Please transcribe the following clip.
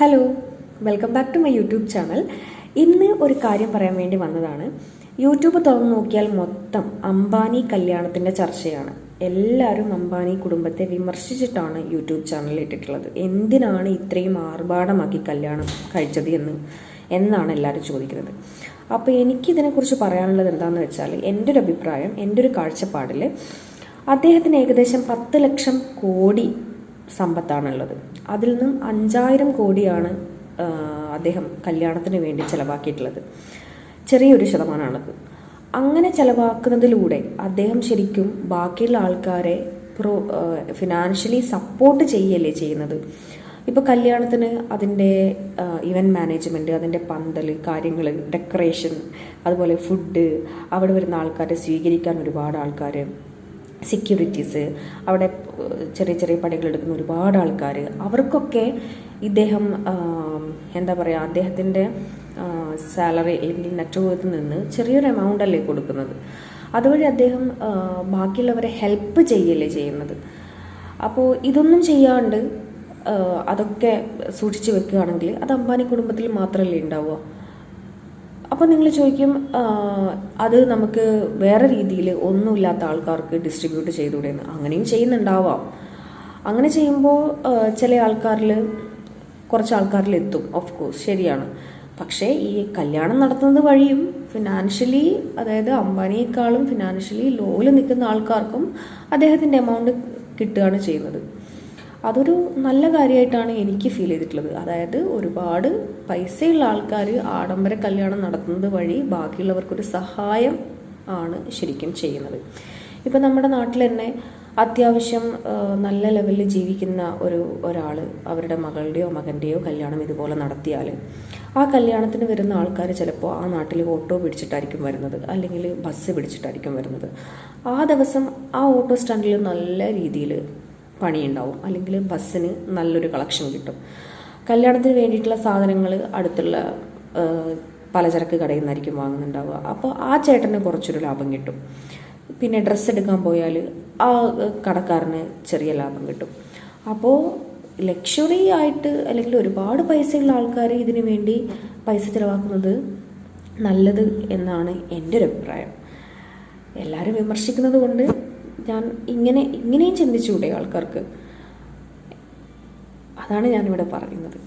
Hello, welcome back to my YouTube channel. ഇന്ന് ഒരു കാര്യം പറയാൻ വേണ്ടി വന്നതാണ്. യൂട്യൂബ് തുറന്നു നോക്കിയാൽ മൊത്തം അംബാനി കല്യാണത്തിൻ്റെ ചർച്ചയാണ്. എല്ലാവരും അംബാനി കുടുംബത്തെ വിമർശിച്ചിട്ടാണ് യൂട്യൂബ് ചാനലിൽ ഇട്ടിട്ടുള്ളത്. എന്തിനാണ് ഇത്രയും ആർഭാടമാക്കി കല്യാണം കഴിച്ചത് എന്നാണ് എല്ലാവരും ചോദിക്കുന്നത്. അപ്പോൾ എനിക്കിതിനെക്കുറിച്ച് പറയാനുള്ളത് എന്താണെന്ന് വെച്ചാൽ, എൻ്റെ ഒരു അഭിപ്രായം, എൻ്റെ ഒരു കാഴ്ചപ്പാടിൽ അദ്ദേഹത്തിന് ഏകദേശം 10 ലക്ഷം കോടി സമ്പത്താണുള്ളത്. അതിൽ നിന്നും 5000 കോടിയാണ് അദ്ദേഹം കല്യാണത്തിന് വേണ്ടി ചിലവാക്കിയിട്ടുള്ളത്. ചെറിയൊരു ശതമാനമാണത്. അങ്ങനെ ചിലവാക്കുന്നതിലൂടെ അദ്ദേഹം ശരിക്കും ബാക്കിയുള്ള ആൾക്കാരെ ഫിനാൻഷ്യലി സപ്പോർട്ട് ചെയ്യല്ലേ ചെയ്യുന്നത്. ഇപ്പോൾ കല്യാണത്തിന് അതിൻ്റെ ഇവൻറ്റ് മാനേജ്മെൻറ്റ്, അതിൻ്റെ പന്തൽ കാര്യങ്ങൾ, ഡെക്കറേഷൻ, അതുപോലെ ഫുഡ്, അവിടെ വരുന്ന ആൾക്കാരെ സ്വീകരിക്കാൻ ഒരുപാട് ആൾക്കാർ, സെക്യൂരിറ്റീസ്, അവിടെ ചെറിയ ചെറിയ പണികളെടുക്കുന്ന ഒരുപാട് ആൾക്കാർ, അവർക്കൊക്കെ ഇദ്ദേഹം എന്താ പറയുക, അദ്ദേഹത്തിൻ്റെ സാലറി അല്ലെങ്കിൽ നെറ്റ് വർത്തിൽ നിന്ന് ചെറിയൊരു എമൗണ്ട് അല്ലേ കൊടുക്കുന്നത്. അതുവഴി അദ്ദേഹം ബാക്കിയുള്ളവരെ ഹെൽപ്പ് ചെയ്യല്ലേ ചെയ്യുന്നത്. അപ്പോൾ ഇതൊന്നും ചെയ്യാണ്ട് അതൊക്കെ സൂക്ഷിച്ച് വെക്കുകയാണെങ്കിൽ അത് അംബാനി കുടുംബത്തിൽ മാത്രമല്ലേ ഉണ്ടാവുക. അപ്പോൾ നിങ്ങൾ ചോദിക്കും, അത് നമുക്ക് വേറെ രീതിയിൽ ഒന്നുമില്ലാത്ത ആൾക്കാർക്ക് ഡിസ്ട്രിബ്യൂട്ട് ചെയ്തുകൂടെയെന്ന്. അങ്ങനെയും ചെയ്യുന്നുണ്ടാവാം. അങ്ങനെ ചെയ്യുമ്പോൾ ചില ആൾക്കാരിൽ, കുറച്ച് ആൾക്കാരിൽ എത്തും, ഓഫ് കോഴ്സ്, ശരിയാണ്. പക്ഷേ ഈ കല്യാണം നടത്തുന്നത് വഴിയും ഫിനാൻഷ്യലി, അതായത് അംബാനിയേക്കാളും ഫിനാൻഷ്യലി ലോയിൽ നിൽക്കുന്ന ആൾക്കാർക്കും അദ്ദേഹത്തിൻ്റെ എമൗണ്ട് കിട്ടുകയാണ് ചെയ്യുന്നത്. അതൊരു നല്ല കാര്യമായിട്ടാണ് എനിക്ക് ഫീൽ ചെയ്തിട്ടുള്ളത്. അതായത് ഒരുപാട് പൈസയുള്ള ആൾക്കാർ ആഡംബര കല്യാണം നടത്തുന്നത് വഴി ബാക്കിയുള്ളവർക്കൊരു സഹായം ആണ് ശരിക്കും ചെയ്യുന്നത്. ഇപ്പം നമ്മുടെ നാട്ടിൽ തന്നെ അത്യാവശ്യം നല്ല ലെവലിൽ ജീവിക്കുന്ന ഒരാൾ അവരുടെ മകളുടെയോ മകൻ്റെയോ കല്യാണം ഇതുപോലെ നടത്തിയാൽ ആ കല്യാണത്തിന് വരുന്ന ആൾക്കാർ ചിലപ്പോൾ ആ നാട്ടിൽ ഓട്ടോ പിടിച്ചിട്ടായിരിക്കും വരുന്നത്, അല്ലെങ്കിൽ ബസ് പിടിച്ചിട്ടായിരിക്കും വരുന്നത്. ആ ദിവസം ആ ഓട്ടോ സ്റ്റാൻഡിൽ നല്ല രീതിയിൽ പണിയുണ്ടാവും, അല്ലെങ്കിൽ ബസ്സിന് നല്ലൊരു കളക്ഷൻ കിട്ടും. കല്യാണത്തിന് വേണ്ടിയിട്ടുള്ള സാധനങ്ങൾ അടുത്തുള്ള പലചരക്ക് കടയിൽ നിന്നായിരിക്കും വാങ്ങുന്നുണ്ടാവുക. അപ്പോൾ ആ ചേട്ടന് കുറച്ചൊരു ലാഭം കിട്ടും. പിന്നെ ഡ്രസ്സ് എടുക്കാൻ പോയാൽ ആ കടക്കാരന് ചെറിയ ലാഭം കിട്ടും. അപ്പോൾ ലക്ഷറി ആയിട്ട്, അല്ലെങ്കിൽ ഒരുപാട് പൈസയുള്ള ആൾക്കാർ ഇതിനു വേണ്ടി പൈസ ചിലവാക്കുന്നത് നല്ലത് എന്നാണ് എൻ്റെ ഒരു അഭിപ്രായം. എല്ലാവരും വിമർശിക്കുന്നത് കൊണ്ട് ഞാൻ ഇങ്ങനെയും ചിന്തിച്ചുകൂടെ ആൾക്കാർക്ക്? അതാണ് ഞാനിവിടെ പറയുന്നത്.